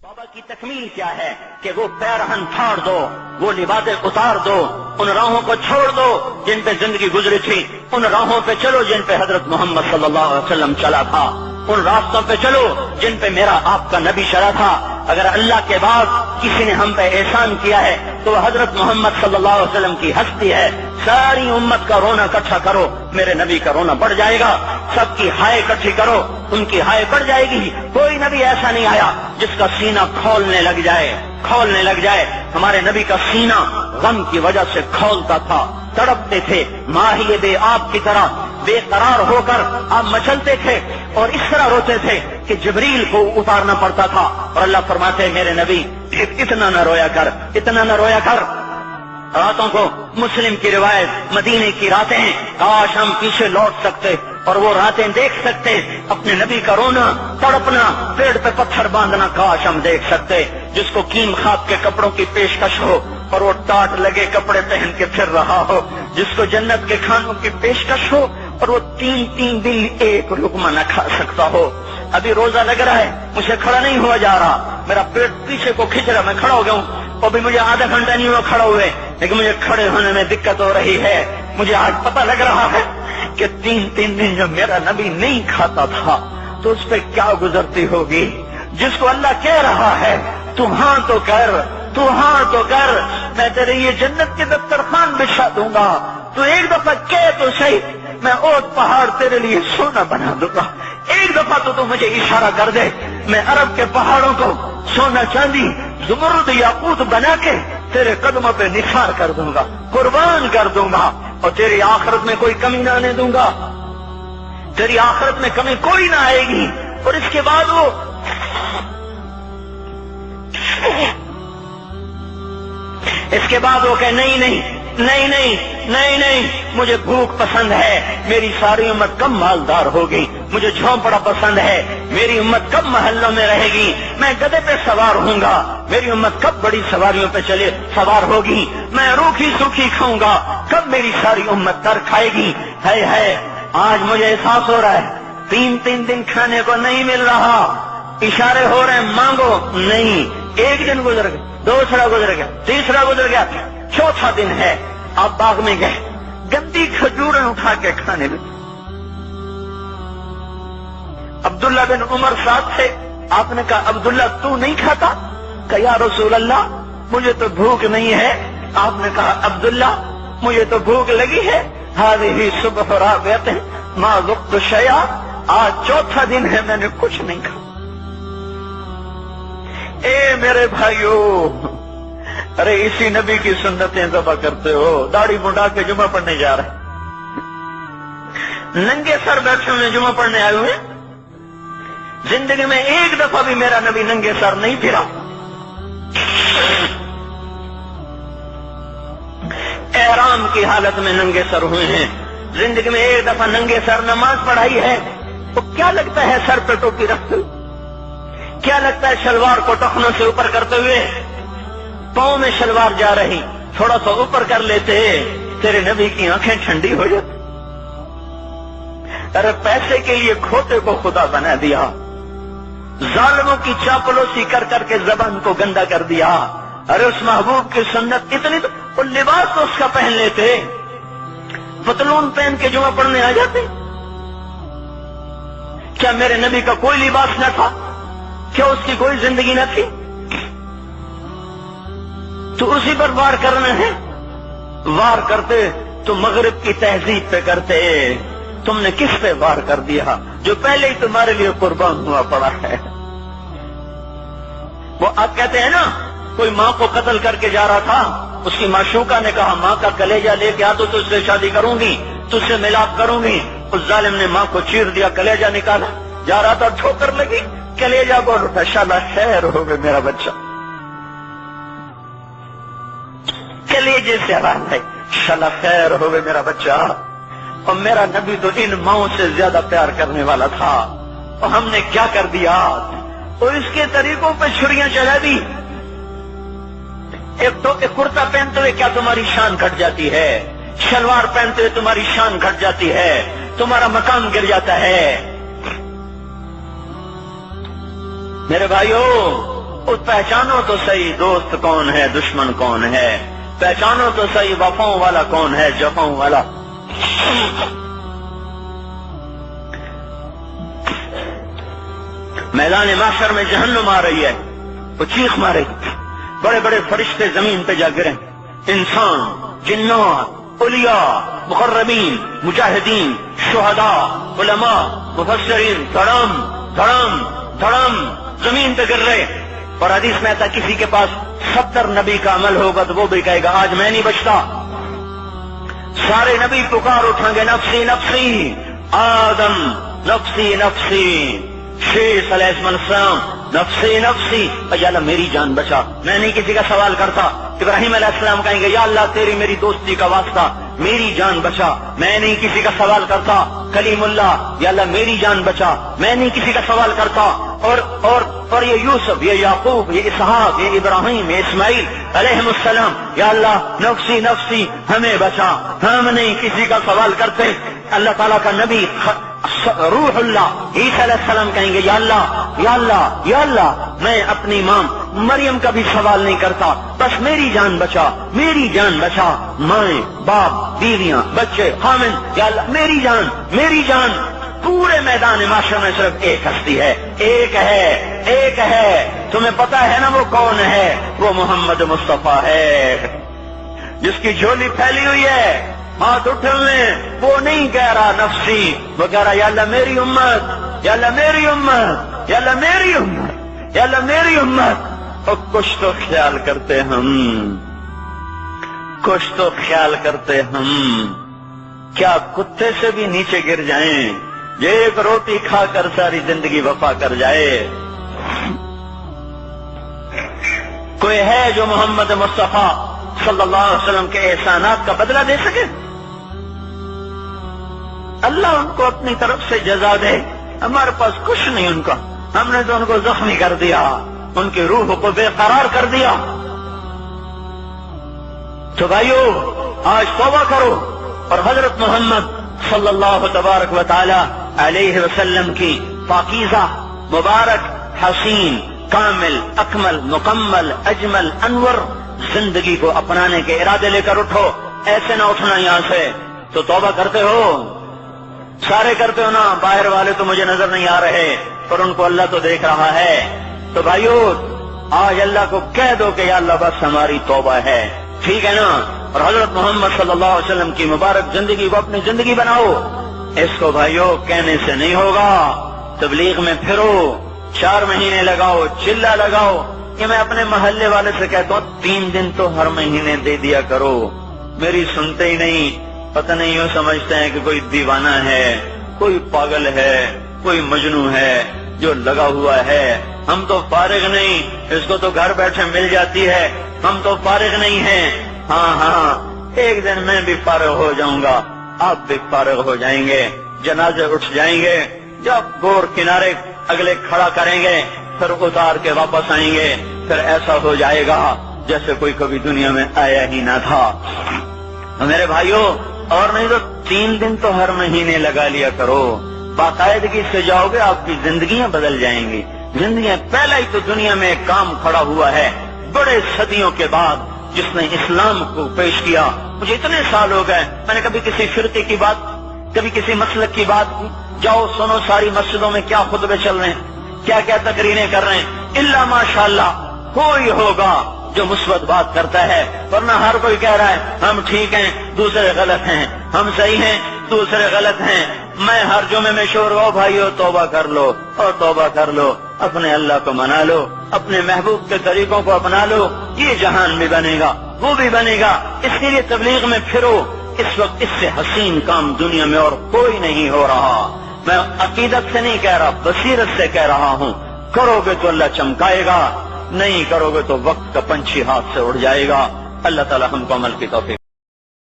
توبہ کی تکمیل کیا ہے کہ وہ پیرہن پھاڑ دو، وہ لباسیں اتار دو، ان راہوں کو چھوڑ دو جن پہ زندگی گزری تھی، ان راہوں پہ چلو جن پہ حضرت محمد صلی اللہ علیہ وسلم چلا تھا، ان راستوں پہ چلو جن پہ میرا آپ کا نبی چلا تھا۔ اگر اللہ کے بعد کسی نے ہم پہ احسان کیا ہے تو وہ حضرت محمد صلی اللہ علیہ وسلم کی ہستی ہے۔ ساری امت کا رونا اکٹھا کرو، میرے نبی کا رونا بڑھ جائے گا۔ سب کی ہائے اکٹھی کرو، ان کی ہائے بڑھ جائے گی۔ کوئی نبی ایسا نہیں آیا جس کا سینہ کھولنے لگ جائے۔ ہمارے نبی کا سینہ غم کی وجہ سے کھولتا تھا، تڑپتے تھے، ماہی بے آب کی طرح بے قرار ہو کر آپ مچلتے تھے اور اس طرح روتے تھے کہ جبریل کو اتارنا پڑتا تھا۔ اور اللہ فرماتے میرے نبی اتنا نہ رویا کر۔ راتوں کو مسلم کی روایت مدینے کی راتیں ہیں، کاش ہم پیچھے لوٹ سکتے اور وہ راتیں دیکھ سکتے، اپنے نبی کا رونا، تڑپنا، پیڑ پہ پتھر باندھنا کاش ہم دیکھ سکتے، جس کو کیم خواب کے کپڑوں کی پیشکش ہو اور وہ ٹاٹ لگے کپڑے پہن کے پھر رہا ہو، جس کو جنت کے کھانوں کی پیشکش ہو اور وہ تین دن ایک لقمہ نہ کھا سکتا ہو۔ ابھی روزہ لگ رہا ہے، مجھے کھڑا نہیں ہوا جا رہا، میرا پیٹ پیچھے کو کھینچ رہا، میں کھڑا ہو گیا ہوں، ابھی مجھے آدھا گھنٹہ نہیں ہوا کھڑا ہوئے، لیکن مجھے کھڑے ہونے میں دقت ہو رہی ہے۔ مجھے آج پتہ لگ رہا ہے کہ تین دن جو میرا نبی نہیں کھاتا تھا تو اس پہ کیا گزرتی ہوگی۔ جس کو اللہ کہہ رہا ہے تو ہاں تو کر، میں تیرے یہ جنت کے دسترخوان بچھا دوں گا، تو ایک دفعہ کہہ تو صحیح، میں اوٹ پہاڑ تیرے لیے سونا بنا دوں گا، ایک دفعہ تو مجھے اشارہ کر دے، میں عرب کے پہاڑوں کو سونا چاندی زمرد یاقوت بنا کے تیرے قدموں پہ نثار کر دوں گا، قربان کر دوں گا، اور تیری آخرت میں کوئی کمی نہ آنے دوں گا، تیری آخرت میں کمی کوئی نہ آئے گی۔ اور اس کے بعد وہ کہ نہیں، مجھے بھوک پسند ہے، میری ساری امت کم مالدار ہوگی، مجھے جھونپڑا پسند ہے، میری امت کب محلوں میں رہے گی، میں گدھے پہ سوار ہوں گا، میری امت کب بڑی سواریوں پہ سوار ہوگی، میں روکھی سوکھی کھاؤں گا، کب میری ساری امت تر کھائے گی۔ ہے آج مجھے احساس ہو رہا ہے، تین دن کھانے کو نہیں مل رہا، اشارے ہو رہے ہیں مانگو، نہیں، ایک دن گزر گیا، دوسرا گزر گیا، تیسرا گزر گیا، چوتھا دن ہے، آپ باغ میں گئے، گندی کھجوریں اٹھا کے کھانے لگے۔ عبداللہ بن عمر ساتھ تھے، آپ نے کہا عبداللہ تو نہیں کھاتا؟ کہ یا رسول اللہ مجھے تو بھوک نہیں ہے۔ آپ نے کہا عبداللہ مجھے تو بھوک لگی ہے، ہذہ صبح رابعۃ ما ذقت شیئا، آج چوتھا دن ہے میں نے کچھ نہیں کھا۔ اے میرے بھائیو، ارے اسی نبی کی سنتیں ذبح کرتے ہو، داڑھی منڈا کے جمعہ پڑھنے جا رہے، ننگے سر بیٹھے ہوئے جمعہ پڑھنے آئے ہوئے، زندگی میں ایک دفعہ بھی میرا نبی ننگے سر نہیں پھرا، احرام کی حالت میں ننگے سر ہوئے ہیں، زندگی میں ایک دفعہ ننگے سر نماز پڑھائی ہے، تو کیا لگتا ہے سر پہ ٹوپی رکھتے ہوئے؟ کیا لگتا ہے شلوار کو ٹخنوں سے اوپر کرتے ہوئے؟ پاؤں میں شلوار جا رہی، تھوڑا سا اوپر کر لیتے، تیرے نبی کی آنکھیں ٹھنڈی ہو جاتی۔ ارے پیسے کے لیے کھوتے کو خدا بنا دیا، ظالموں کی چاپلوسی کر کے زبان کو گندا کر دیا۔ ارے اس محبوب کی سنت اتنی، تو وہ لباس تو اس کا پہن لیتے، پتلون پہن کے جمعہ پڑھنے آ جاتے۔ کیا میرے نبی کا کوئی لباس نہ تھا؟ کیا اس کی کوئی زندگی نہ تھی؟ تو اسی پر وار کرنا ہے، وار کرتے تو مغرب کی تہذیب پہ کرتے، تم نے کس پہ وار کر دیا جو پہلے ہی تمہارے لیے قربان ہوا پڑا ہے؟ وہ آپ کہتے ہیں نا، کوئی ماں کو قتل کر کے جا رہا تھا، اس کی معشوقہ نے کہا ماں کا کلیجہ لے کے آ تو تجھ سے شادی کروں گی، تجھ سے ملاپ کروں گی۔ اس ظالم نے ماں کو چیر دیا، کلیجہ نکالا، جا رہا تھا ٹھوکر لگی، کلیجہ بول اٹھا، شالا خیر ہو گئے میرا بچہ، کلیجے سے آواز ہے، شالا خیر ہو گئے میرا بچہ۔ اور میرا نبی تو ان ماؤں سے زیادہ پیار کرنے والا تھا، اور ہم نے کیا کر دیا؟ اور اس کے طریقوں پہ چھریاں چلا دی۔ ایک کرتا پہنتے ہوئے کیا تمہاری شان گھٹ جاتی ہے؟ شلوار پہنتے ہوئے تمہاری شان گھٹ جاتی ہے، تمہارا مقام گر جاتا ہے۔ میرے بھائیو، پہچانو تو صحیح دوست کون ہے دشمن کون ہے، پہچانو تو صحیح وفاؤں والا کون ہے جفاؤں والا۔ میدان محشر میں جہنم آ رہی ہے، وہ چیخ مارے، بڑے بڑے فرشتے زمین پہ جا گرے، انسان، جنات، اولیاء، مقربین، مجاہدین، شہداء، علماء، مفسرین، دھڑم دھڑم دھڑم زمین پہ گر رہے۔ اور حدیث میں آتا کسی کے پاس 70 نبی کا عمل ہوگا تو وہ بھی کہے گا آج میں نہیں بچتا۔ سارے نبی پکار اٹھیں گے نفسی نفسی، آدم نفسی نفسی، شیخ علیہ السلام نفسی نفسی، یا اللہ میری جان بچا، میں نہیں کسی کا سوال کرتا۔ ابراہیم علیہ السلام کہیں گے یا اللہ تیری میری دوستی کا واسطہ میری جان بچا، میں نہیں کسی کا سوال کرتا۔ کلیم اللہ، یا اللہ میری جان بچا، میں نہیں کسی کا سوال کرتا۔ اور یہ یوسف، یہ یعقوب، یہ اسحاق، یہ ابراہیم، یہ اسماعیل علیہ السلام، یا اللہ نفسی نفسی ہمیں بچا، ہم نہیں کسی کا سوال کرتے۔ اللہ تعالیٰ کا نبی روح اللہ عیسیٰ علیہ السلام کہیں گے یا اللہ یا اللہ یا اللہ میں اپنی ماں مریم کا بھی سوال نہیں کرتا، بس میری جان بچا، میری جان بچا، مائیں باپ بیویاں بچے خامن، یا اللہ میری جان میری جان۔ پورے میدان معاشرے میں صرف ایک ہستی ہے، ایک ہے، تمہیں پتا ہے نا وہ کون ہے؟ وہ محمد مصطفیٰ ہے، جس کی جھولی پھیلی ہوئی ہے، ہاتھ اٹھنے، وہ نہیں کہہ رہا نفسی، وہ کہہ رہا یا اللہ میری امت، یا اللہ میری امت، یا اللہ میری امت، یا اللہ میری امت۔ اور کچھ تو خیال کرتے ہم، کچھ تو خیال کرتے ہم، کیا کتے سے بھی نیچے گر جائیں، یہ ایک روٹی کھا کر ساری زندگی وفا کر جائے۔ کوئی ہے جو محمد مصطفیٰ صلی اللہ علیہ وسلم کے احسانات کا بدلہ دے سکے؟ اللہ ان کو اپنی طرف سے جزا دے، ہمارے پاس کچھ نہیں ان کا، ہم نے تو ان کو زخمی کر دیا، ان کی روح کو بے قرار کر دیا۔ تو بھائیو آج توبہ کرو اور حضرت محمد صلی اللہ تبارک و تعالی علیہ وسلم کی پاکیزہ مبارک حسین کامل اکمل مکمل اجمل انور زندگی کو اپنانے کے ارادے لے کر اٹھو۔ ایسے نہ اٹھنا یہاں سے، تو توبہ کرتے ہو، سارے کرتے ہو نا، باہر والے تو مجھے نظر نہیں آ رہے پر ان کو اللہ تو دیکھ رہا ہے۔ تو بھائیو آج اللہ کو کہہ دو کہ یا اللہ بس ہماری توبہ ہے، ٹھیک ہے نا؟ اور حضرت محمد صلی اللہ علیہ وسلم کی مبارک زندگی کو اپنی زندگی بناؤ۔ اس کو بھائیو کہنے سے نہیں ہوگا، تبلیغ میں پھرو، 4 مہینے لگاؤ، چلہ لگاؤ۔ کہ میں اپنے محلے والے سے کہتا ہوں 3 دن تو ہر مہینے دے دیا کرو، میری سنتے ہی نہیں، پتہ نہیں یوں سمجھتے ہیں کہ کوئی دیوانہ ہے، کوئی پاگل ہے، کوئی مجنون ہے جو لگا ہوا ہے۔ ہم تو فارغ نہیں، اس کو تو گھر بیٹھے مل جاتی ہے، ہم تو فارغ نہیں ہیں۔ ہاں ایک دن میں بھی فارغ ہو جاؤں گا، آپ بھی فارغ ہو جائیں گے، جنازے اٹھ جائیں گے، جب گور کنارے اگلے کھڑا کریں گے پھر اتار کے واپس آئیں گے، پھر ایسا ہو جائے گا جیسے کوئی کبھی دنیا میں آیا ہی نہ تھا۔ میرے بھائیوں اور نہیں تو 3 دن تو ہر مہینے لگا لیا کرو، باقاعدگی سے جاؤ گے، آپ کی زندگیاں بدل جائیں گی، زندگیاں۔ پہلا ہی تو دنیا میں ایک کام کھڑا ہوا ہے بڑے صدیوں کے بعد جس نے اسلام کو پیش کیا۔ مجھے اتنے سال ہو گئے، میں نے کبھی کسی فرقے کی بات، کبھی کسی مسلک کی بات، جاؤ سنو ساری مسجدوں میں کیا خطبے چل رہے ہیں، کیا کیا تقریریں کر رہے ہیں، الا ماشاءاللہ کوئی ہوگا جو مثبت بات کرتا ہے، ورنہ ہر کوئی کہہ رہا ہے ہم ٹھیک ہیں دوسرے غلط ہیں، ہم صحیح ہیں دوسرے غلط ہیں۔ میں ہر جمعے میں شور ہو بھائیو توبہ کر لو اور توبہ کر لو، اپنے اللہ کو منا لو، اپنے محبوب کے طریقوں کو اپنا لو، یہ جہان بھی بنے گا وہ بھی بنے گا۔ اس کے لیے تبلیغ میں پھرو، اس وقت اس سے حسین کام دنیا میں اور کوئی نہیں ہو رہا۔ میں عقیدت سے نہیں کہہ رہا، بصیرت سے کہہ رہا ہوں، کرو گے تو اللہ چمکائے گا، نہیں کرو گے تو وقت کا پنچھی ہاتھ سے اڑ جائے گا۔ اللہ تعالی ہم کو عمل کی توفیق